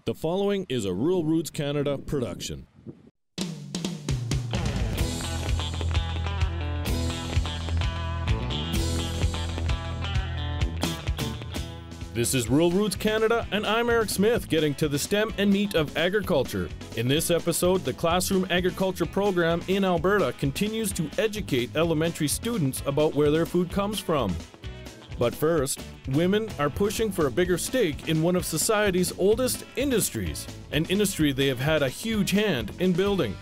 The following is a Rural Roots Canada production. This is Rural Roots Canada, and I'm Eric Smith, getting to the stem and meat of agriculture. In this episode, the Classroom Agriculture program in Alberta continues to educate elementary students about where their food comes from. But first, women are pushing for a bigger stake in one of society's oldest industries, an industry they have had a huge hand in building.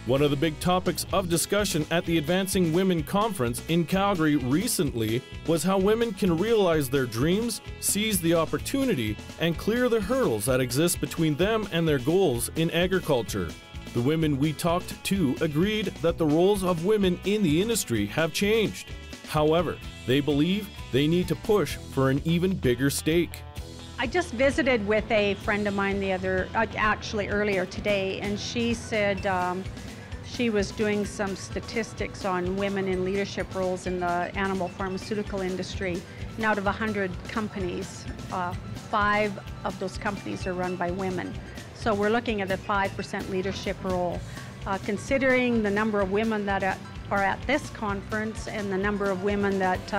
One of the big topics of discussion at the Advancing Women Conference in Calgary recently was how women can realize their dreams, seize the opportunity, and clear the hurdles that exist between them and their goals in agriculture. The women we talked to agreed that the roles of women in the industry have changed. However, they believe they need to push for an even bigger stake. I just visited with a friend of mine earlier today, and she said she was doing some statistics on women in leadership roles in the animal pharmaceutical industry. And out of 100 companies, 5 of those companies are run by women. So we're looking at a 5% leadership role. Considering the number of women that are at this conference and the number of women that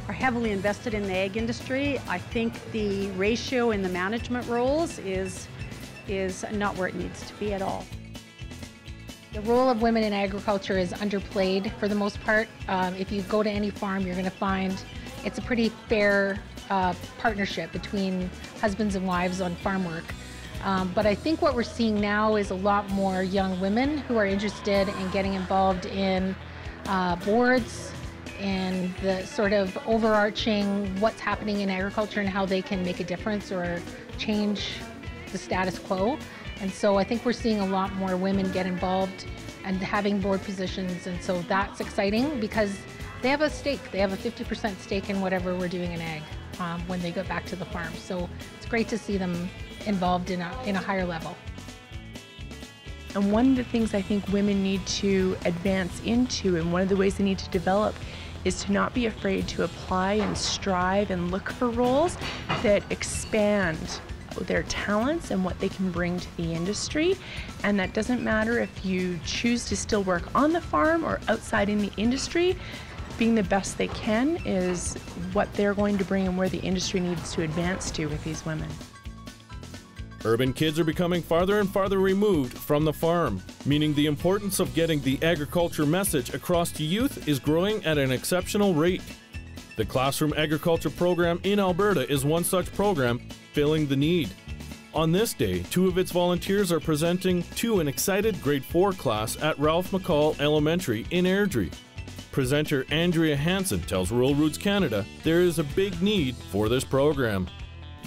are heavily invested in the egg industry, I think the ratio in the management roles is not where it needs to be at all. The role of women in agriculture is underplayed for the most part. If you go to any farm, you're going to find it's a pretty fair partnership between husbands and wives on farm work. But I think what we're seeing now is a lot more young women who are interested in getting involved in boards and the sort of overarching what's happening in agriculture and how they can make a difference or change the status quo. And so I think we're seeing a lot more women get involved and having board positions, and so that's exciting because they have a stake. They have a 50% stake in whatever we're doing in ag when they go back to the farm. So it's great to see them involved in a higher level. And one of the things I think women need to advance into, and one of the ways they need to develop, is to not be afraid to apply and strive and look for roles that expand their talents and what they can bring to the industry. And that doesn't matter if you choose to still work on the farm or outside in the industry. Being the best they can is what they're going to bring and where the industry needs to advance to with these women. Urban kids are becoming farther and farther removed from the farm, meaning the importance of getting the agriculture message across to youth is growing at an exceptional rate. The Classroom Agriculture program in Alberta is one such program, filling the need. On this day, 2 of its volunteers are presenting to an excited grade 4 class at Ralph McCall Elementary in Airdrie. Presenter Andrea Hansen tells Rural Roots Canada there is a big need for this program.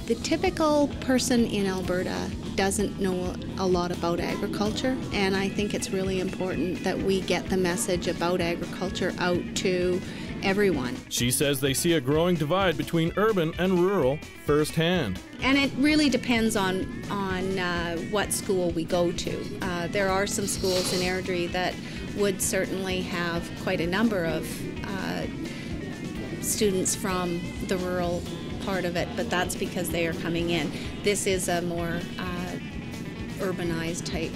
The typical person in Alberta doesn't know a lot about agriculture, and I think it's really important that we get the message about agriculture out to everyone. She says they see a growing divide between urban and rural firsthand. And it really depends on what school we go to. There are some schools in Airdrie that would certainly have quite a number of students from the rural part of it, but that's because they are coming in. This is a more urbanized type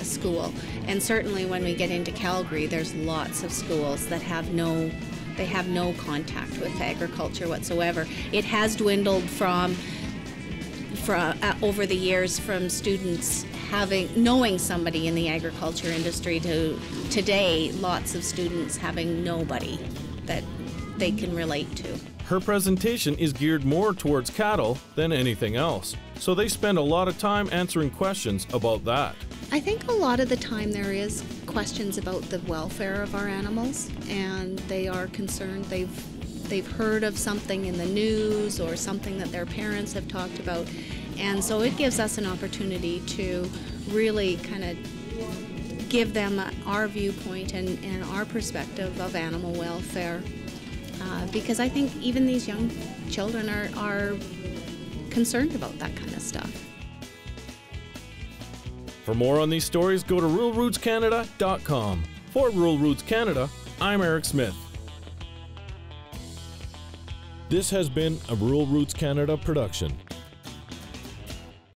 school, and certainly when we get into Calgary, there's lots of schools that have no contact with agriculture whatsoever. It has dwindled from over the years from students knowing somebody in the agriculture industry to today lots of students having nobody that they can relate to. Her presentation is geared more towards cattle than anything else, so they spend a lot of time answering questions about that. I think a lot of the time there is questions about the welfare of our animals, and they are concerned. They've heard of something in the news or something that their parents have talked about, and so it gives us an opportunity to really kind of give them our viewpoint and our perspective of animal welfare. Because I think even these young children are concerned about that kind of stuff. For more on these stories, go to ruralrootscanada.com. For Rural Roots Canada, I'm Eric Smith. This has been a Rural Roots Canada production.